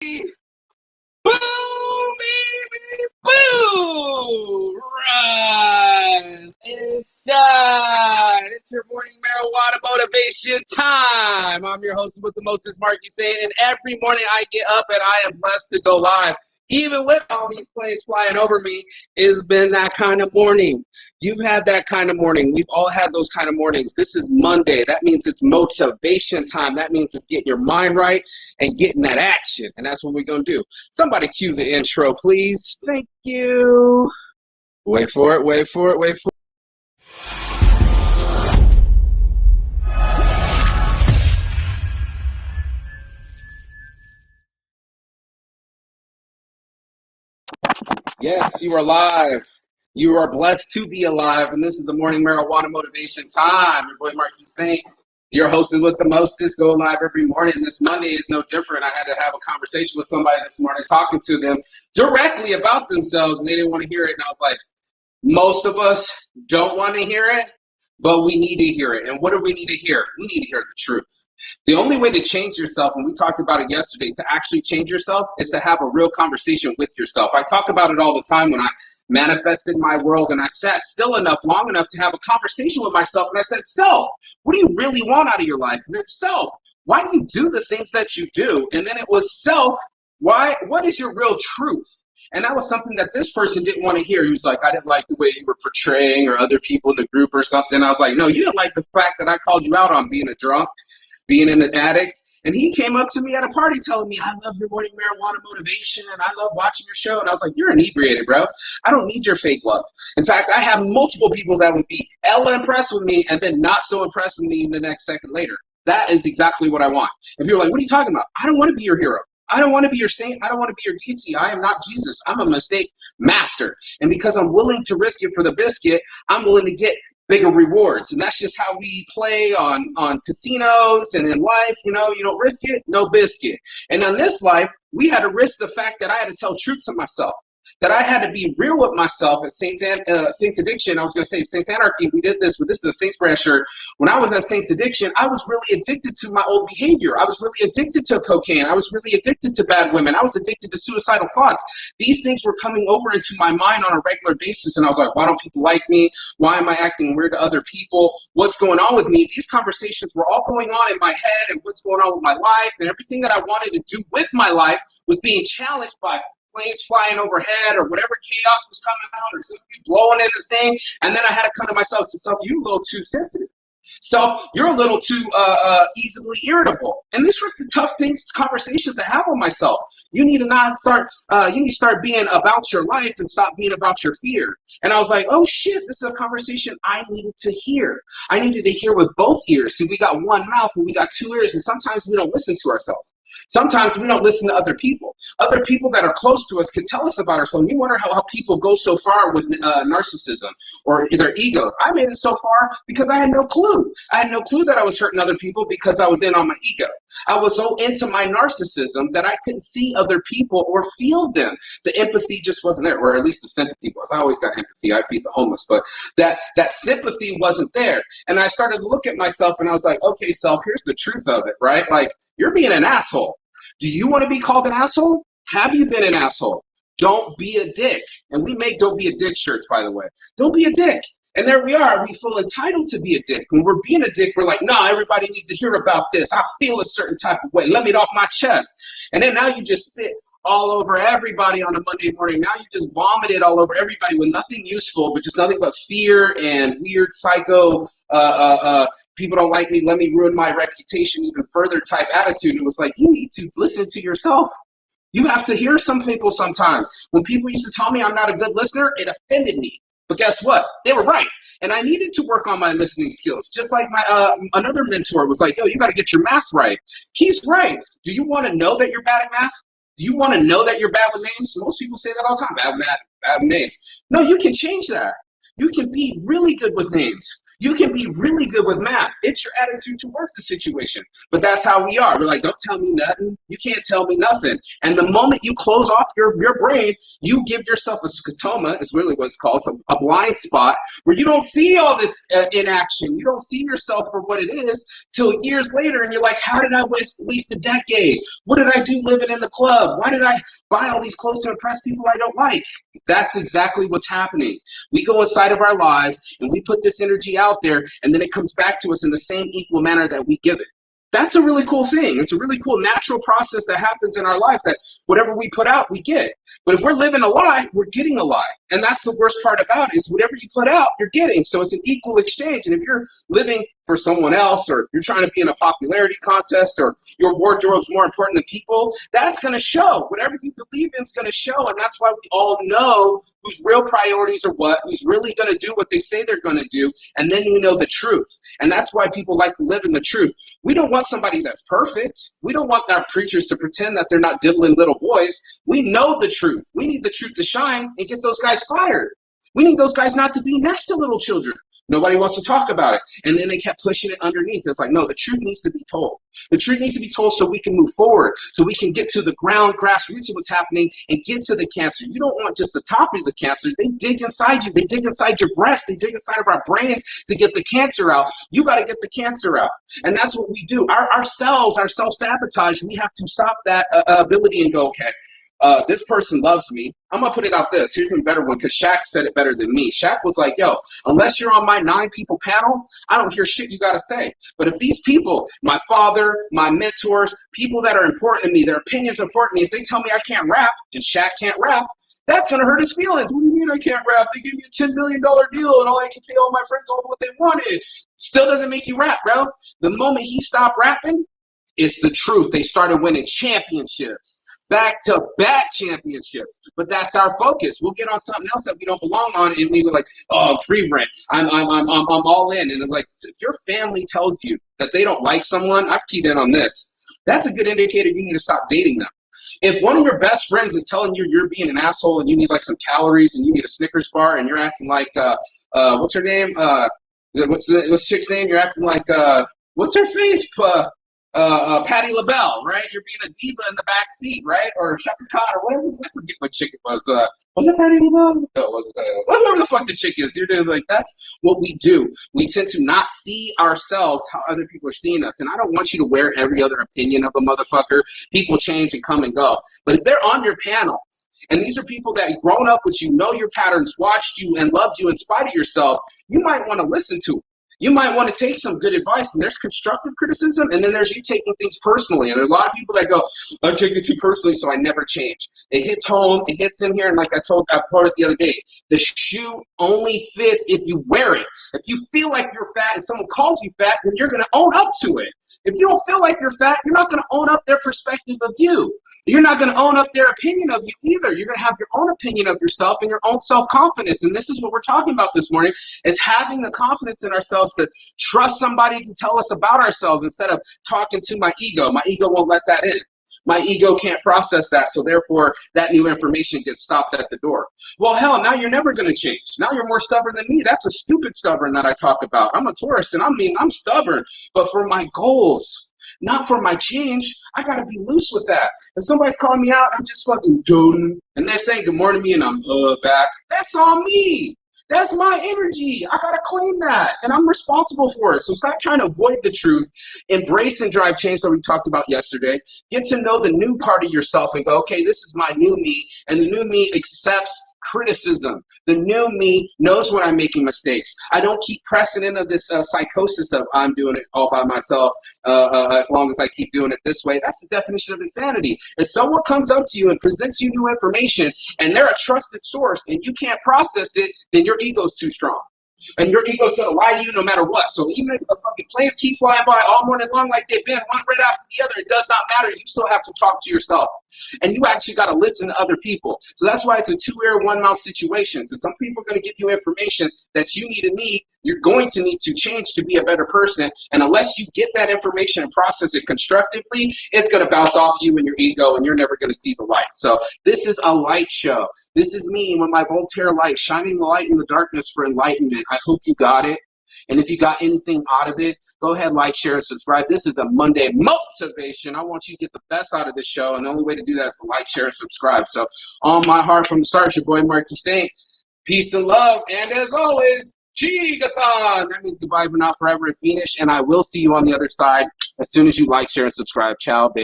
Boom, baby, boom! Rise and shine. It's your morning marijuana motivation time. I'm your host with the mostest, Mark Hussein, and every morning I get up and I am blessed to go live. Even with all these planes flying over me, it's been that kind of morning. You've had that kind of morning. We've all had those kind of mornings. This is Monday. That means it's motivation time. That means it's getting your mind right and getting that action. And that's what we're going to do. Somebody cue the intro, please. Thank you. Wait for it, wait for it, wait for it. Yes, you are live. You are blessed to be alive. And this is the morning marijuana motivation time. Your boy Mark Hussein, your hosting with the mostest, go live every morning. This Monday is no different. I had to have a conversation with somebody this morning, talking to them directly about themselves, and they didn't want to hear it. And I was like, most of us don't want to hear it, but we need to hear it. And what do we need to hear? We need to hear the truth. The only way to change yourself, and we talked about it yesterday, to actually change yourself is to have a real conversation with yourself. I talk about it all the time when I manifested my world, and I sat still enough, long enough to have a conversation with myself, and I said, self, what do you really want out of your life? And it's self, why do you do the things that you do? And then it was self, what is your real truth? And that was something that this person didn't want to hear. He was like, I didn't like the way you were portraying or other people in the group or something. I was like, no, you didn't like the fact that I called you out on being a drunk, being an addict. And he came up to me at a party telling me, I love your morning marijuana motivation and I love watching your show. And I was like, you're inebriated, bro. I don't need your fake love. In fact, I have multiple people that would be hella impressed with me and then not so impressed with me the next second later. That is exactly what I want. If you're like, what are you talking about? I don't want to be your hero. I don't want to be your saint. I don't want to be your deity. I am not Jesus. I'm a mistake master. And because I'm willing to risk it for the biscuit, I'm willing to get bigger rewards. And that's just how we play on casinos and in life. You know, you don't risk it, no biscuit. And on this life, we had to risk the fact that I had to tell truth to myself, that I had to be real with myself at Saints Addiction. I was going to say Saints Anarchy. We did this, but this is a Saints brand shirt. When I was at Saints Addiction, I was really addicted to my old behavior. I was really addicted to cocaine. I was really addicted to bad women. I was addicted to suicidal thoughts. These things were coming over into my mind on a regular basis, and I was like, why don't people like me? Why am I acting weird to other people? What's going on with me? These conversations were all going on in my head, and what's going on with my life, and everything that I wanted to do with my life was being challenged by planes flying overhead or whatever chaos was coming out or something blowing in the thing. And then I had to come to myself and say, self, you're a little too sensitive. Self, you're a little too easily irritable. And these were the tough things, conversations to have with myself. You need to not start, you need to start being about your life and stop being about your fear. And I was like, oh shit, this is a conversation I needed to hear. I needed to hear with both ears. See, we got one mouth, but we got two ears, and sometimes we don't listen to ourselves. Sometimes we don't listen to other people. Other people that are close to us can tell us about ourselves. You wonder how people go so far with narcissism or their ego. I made it so far because I had no clue. I had no clue that I was hurting other people because I was in on my ego. I was so into my narcissism that I couldn't see other people or feel them. The empathy just wasn't there, or at least the sympathy was. I always got empathy. I feed the homeless, but that sympathy wasn't there. And I started to look at myself and I was like, okay, self, here's the truth of it, right? Like, you're being an asshole. Do you want to be called an asshole? Have you been an asshole? Don't be a dick. And we make don't be a dick shirts, by the way. Don't be a dick. And there we are. We feel entitled to be a dick. When we're being a dick, we're like, nah, everybody needs to hear about this. I feel a certain type of way. Let me get off my chest. And then now you just spit all over everybody on a Monday morning. Now you just vomit it all over everybody with nothing useful, but just nothing but fear and weird psycho, people don't like me, let me ruin my reputation even further type attitude. And it was like, you need to listen to yourself. You have to hear some people sometimes. When people used to tell me I'm not a good listener, it offended me. But guess what? They were right. And I needed to work on my listening skills. Just like my another mentor was like, yo, you got to get your math right. He's right. Do you want to know that you're bad at math? Do you want to know that you're bad with names? Most people say that all the time, bad with names. No, you can change that. You can be really good with names. You can be really good with math. It's your attitude towards the situation. But that's how we are. We're like, don't tell me nothing. You can't tell me nothing. And the moment you close off your brain, you give yourself a scotoma, is really what it's called, so a blind spot, where you don't see all this inaction. You don't see yourself for what it is till years later. And you're like, how did I waste a decade? What did I do living in the club? Why did I buy all these clothes to impress people I don't like? That's exactly what's happening. We go inside of our lives and we put this energy out there, and then it comes back to us in the same equal manner that we give it. That's a really cool thing. It's a really cool natural process that happens in our life, that whatever we put out, we get. But if we're living a lie, we're getting a lie. And that's the worst part about it, is whatever you put out, you're getting. So it's an equal exchange. And if you're living for someone else, or you're trying to be in a popularity contest, or your wardrobe's more important than people, that's going to show. Whatever you believe in is going to show. And that's why we all know whose real priorities are what, who's really going to do what they say they're going to do. And then you know the truth. And that's why people like to live in the truth. We don't want somebody that's perfect. We don't want our preachers to pretend that they're not diddling little boys. We know the truth. We need the truth to shine and get those guys fired. We need those guys not to be next to little children. Nobody wants to talk about it. And then they kept pushing it underneath. It's like, no, the truth needs to be told. The truth needs to be told so we can move forward, so we can get to the ground, grassroots of what's happening, and get to the cancer. You don't want just the top of the cancer. They dig inside you. They dig inside your breast. They dig inside of our brains to get the cancer out. You got to get the cancer out. And that's what we do. Our cells, our self-sabotage, we have to stop that ability and go, okay, this person loves me. I'm going to put it out this. Here's a better one, because Shaq said it better than me. Shaq was like, yo, unless you're on my 9-people panel, I don't hear shit you got to say. But if these people, my father, my mentors, people that are important to me, their opinions are important to me, if they tell me I can't rap and Shaq can't rap, that's going to hurt his feelings. What do you mean I can't rap? They gave me a $10 million deal and all I can pay all my friends all what they wanted. Still doesn't make you rap, bro. The moment he stopped rapping, it's the truth. They started winning championships. Back-to-back championships. But that's our focus. We'll get on something else that we don't belong on, and we were like, oh, free rent. I'm all in. And like, if your family tells you that they don't like someone, I've keyed in on this. That's a good indicator you need to stop dating them. If one of your best friends is telling you you're being an asshole and you need like some calories and you need a Snickers bar and you're acting like what's her name? What's chick's name? You're acting like what's her face? Patti LaBelle, right? You're being a diva in the back seat, right? Or Shaka Khan, or whatever. I forget what chick it was. Was it Patti LaBelle? No, was it? Whatever the fuck the chick is. You're doing like, that's what we do. We tend to not see ourselves how other people are seeing us. And I don't want you to wear every other opinion of a motherfucker. People change and come and go. But if they're on your panel, and these are people that grown up with you, know your patterns, watched you, and loved you in spite of yourself, you might want to listen to them. You might want to take some good advice, and there's constructive criticism, and then there's you taking things personally. And there are a lot of people that go, I take it too personally, so I never change. It hits home, it hits in here, and like I quoted it the other day, the shoe only fits if you wear it. If you feel like you're fat and someone calls you fat, then you're going to own up to it. If you don't feel like you're fat, you're not going to own up their perspective of you. You're not going to own up their opinion of you either. You're going to have your own opinion of yourself and your own self-confidence. And this is what we're talking about this morning, is having the confidence in ourselves to trust somebody to tell us about ourselves instead of talking to my ego. My ego won't let that in. My ego can't process that, so therefore that new information gets stopped at the door. Well, hell, now you're never going to change. Now you're more stubborn than me. That's a stupid stubborn that I talk about. I'm a Taurus, and I'm stubborn, but for my goals, not for my change. I got to be loose with that. If somebody's calling me out, I'm just fucking doting, and they're saying good morning to me, and I'm back. That's on me. That's my energy. I got to claim that, and I'm responsible for it. So stop trying to avoid the truth. Embrace and drive change that we talked about yesterday. Get to know the new part of yourself and go, okay, this is my new me, and the new me accepts criticism. The new me knows when I'm making mistakes. I don't keep pressing into this psychosis of I'm doing it all by myself as long as I keep doing it this way. That's the definition of insanity. If someone comes up to you and presents you new information and they're a trusted source and you can't process it, then your ego's too strong. And your ego's going to lie to you no matter what. So even if the fucking planes keep flying by all morning long like they've been, one right after the other, it does not matter. You still have to talk to yourself. And you actually got to listen to other people. So that's why it's a two-ear, one-mouth situation. So some people are going to give you information that you need. You're going to need to change to be a better person. And unless you get that information and process it constructively, it's going to bounce off you and your ego, and you're never going to see the light. So this is a light show. This is me with my Voltaire light, shining the light in the darkness for enlightenment. I hope you got it. And if you got anything out of it, go ahead, like, share, and subscribe. This is a Monday motivation. I want you to get the best out of this show, and the only way to do that is to like, share, and subscribe. So on my heart from the start, it's your boy Marky Saint. Peace and love, and as always, Chigathon. That means goodbye, but not forever, and finish. And I will see you on the other side as soon as you like, share, and subscribe. Ciao, baby.